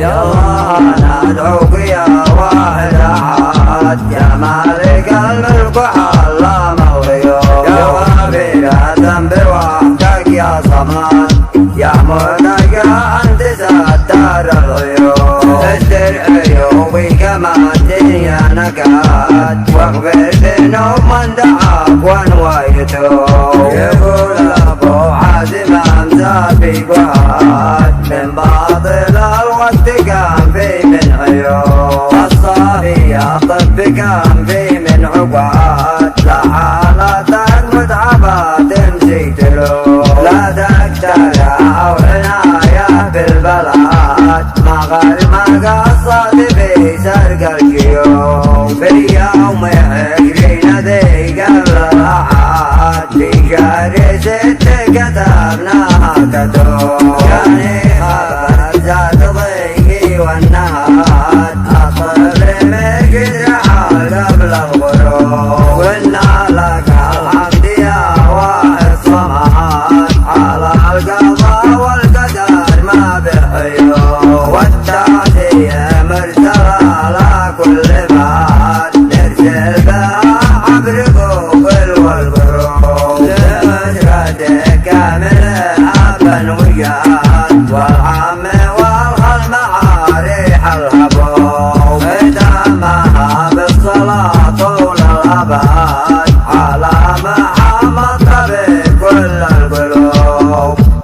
يا الله ندعوك يا واحد أحد، يا مالك الملك وعلام الغيوب، يا وفية بوحدك يا صمد، يا مرتقى أنت ستار الغيوب، استر عيوبي كما الدنيا نكات، واغفر ذنوب من دعاك ونويته. يقول أبو حازم أمزى في قعاد، من باطل الوقت كان في من عيوب، الصافي الطب كان في من عقاد، لا حالتك متعبة تمشي تلوم، لا تقتلع وعناية بالبلاد، ما غير ما قصر